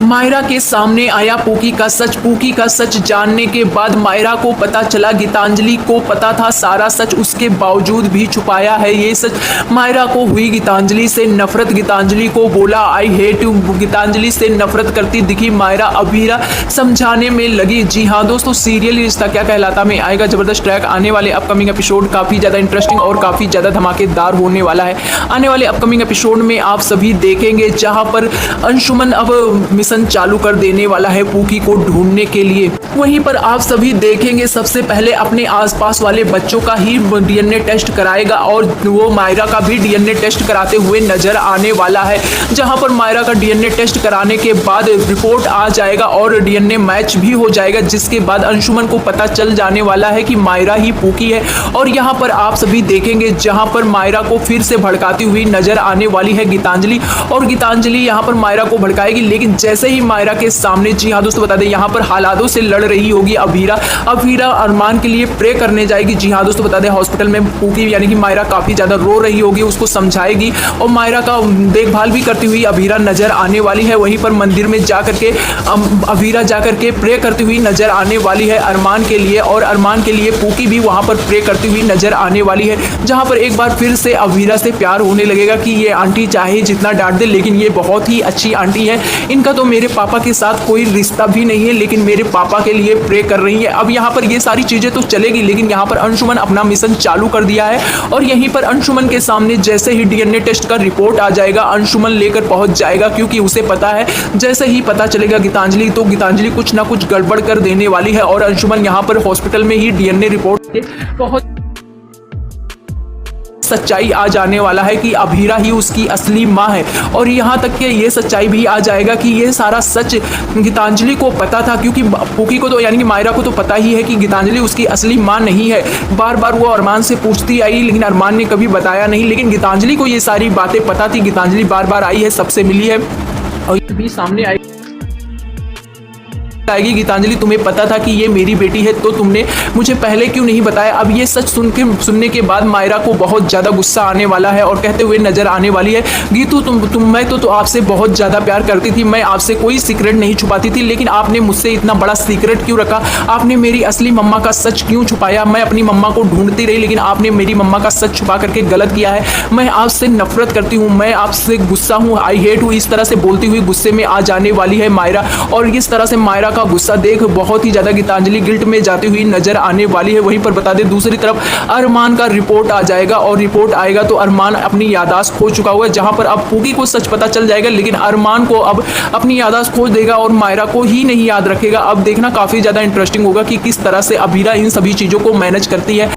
मायरा के सामने आया पूकी का सच। पूकी का सच जानने के बाद मायरा को पता चला गीतांजलि को पता था सारा सच, उसके बावजूद भी छुपाया है ये सच। मायरा को हुई गीतांजलि से नफरत, गीतांजलि को बोला आई हेट यू, गीतांजलि से नफरत करती दिखी मायरा। अभीरा समझाने में लगी। जी हाँ दोस्तों, सीरियल रिश्ता क्या कहलाता में आएगा जबरदस्त ट्रैक। आने वाले अपकमिंग एपिसोड काफी ज्यादा इंटरेस्टिंग और काफी ज्यादा धमाकेदार होने वाला है। आने वाले अपकमिंग एपिसोड में आप सभी देखेंगे जहां पर अंशुमन अब मिशन चालू कर देने वाला है पूकी को ढूंढने के लिए। वहीं पर आप सभी देखेंगे सबसे पहले अपने आसपास वाले बच्चों का ही डीएनए टेस्ट कराएगा और वो मायरा का भी डीएनए टेस्ट कराते हुए नजर आने वाला है। जहां पर मायरा का डीएनए टेस्ट कराने के बाद रिपोर्ट आ जाएगा और डीएनए मैच भी हो जाएगा, जिसके बाद अंशुमन को पता चल जाने वाला है कि मायरा ही पूकी है। और यहाँ पर आप सभी देखेंगे जहां पर मायरा को फिर से भड़काती हुई नजर आने वाली है गीतांजलि, और गीतांजलि यहाँ पर मायरा को भड़काएगी। लेकिन जैसे ही मायरा के सामने, जी हाँ दोस्तों बता दें, यहाँ पर हालातों से लड़ रही होगी अभीरा। अभीरा अरमान के लिए प्रे करने जाएगी। जी हाँ दोस्तों बता दें, हॉस्पिटल में पूकी यानी कि मायरा काफी ज्यादा रो रही होगी, उसको समझाएगी और मायरा का देखभाल भी करती हुई अभीरा नजर आने वाली है। वहीं पर मंदिर में जाकर के अभीरा जाकर के प्रे करती हुई नजर आने वाली है अरमान के लिए, और अरमान के लिए पूकी भी वहां पर प्रे करती हुई नजर आने वाली है। जहां पर एक बार फिर से अभीरा से प्यार होने लगेगा कि ये आंटी चाहे जितना डांट दे लेकिन ये बहुत ही अच्छी आंटी है, इनका तो मेरे पापा के साथ कोई रिश्ता भी नहीं है लेकिन मेरे पापा के लिए प्रे कर रही है। अब यहाँ पर ये सारी चीजें तो चलेगी, लेकिन यहाँ पर अंशुमन अपना मिशन चालू कर दिया है और यहीं पर अंशुमन के सामने जैसे ही डीएनए टेस्ट का रिपोर्ट आ जाएगा अंशुमन लेकर पहुंच जाएगा, क्योंकि उसे पता है जैसे ही पता चलेगा गीतांजलि तो गीतांजलि कुछ ना कुछ गड़बड़ कर देने वाली है। और अंशुमन यहाँ पर हॉस्पिटल में ही डीएनए रिपोर्ट से बहुत सच्चाई आ जाने वाला है कि अभीरा ही उसकी असली माँ है। और यहाँ तक कि ये सच्चाई भी आ जाएगा कि ये सारा सच गीतांजलि को पता था, क्योंकि पूकी को तो यानी कि मायरा को तो पता ही है कि गीतांजलि उसकी असली माँ नहीं है। बार बार वो अरमान से पूछती आई लेकिन अरमान ने कभी बताया नहीं, लेकिन गीतांजलि को ये सारी बातें पता थी। गीतांजलि बार बार आई है, सबसे मिली है और ये भी सामने आई आएगी गीतांजलि तुम्हें पता था कि ये मेरी बेटी है तो तुमने मुझे पहले क्यों नहीं बताया। अब ये सच सुनने के बाद मायरा को बहुत ज़्यादा गुस्सा आने वाला है और कहते हुए नजर आने वाली है, गीतू मैं तो आपसे बहुत ज़्यादा प्यार करती थी, मैं आपसे कोई सीक्रेट नहीं छुपाती थी, लेकिन आपने मुझसे इतना बड़ा सीक्रेट क्यों रखा, आपने मेरी असली मम्मा का सच क्यों छुपाया। मैं अपनी मम्मा को ढूंढती रही लेकिन आपने मेरी मम्मा का सच छुपा करके गलत किया है। मैं आपसे नफरत करती हूँ, मैं आपसे गुस्सा हूँ, आई हेट हूँ, इस तरह से बोलती हुई गुस्से में आ जाने वाली है मायरा। और इस तरह से मायरा का गुस्सा देख बहुत ही ज्यादा गीतांजलि गिल्ट में जाती हुई नजर आने वाली है। वहीं पर बता दें दूसरी तरफ अरमान का रिपोर्ट आ जाएगा और रिपोर्ट आएगा तो अरमान अपनी यादाश्त खो चुका हुआ है, जहां पर अब पूकी को सच पता चल जाएगा लेकिन अरमान को अब अपनी यादाश्त खो देगा और मायरा को ही नहीं याद रखेगा। अब देखना काफी ज्यादा इंटरेस्टिंग होगा कि किस तरह से अभीरा इन सभी चीजों को मैनेज करती है।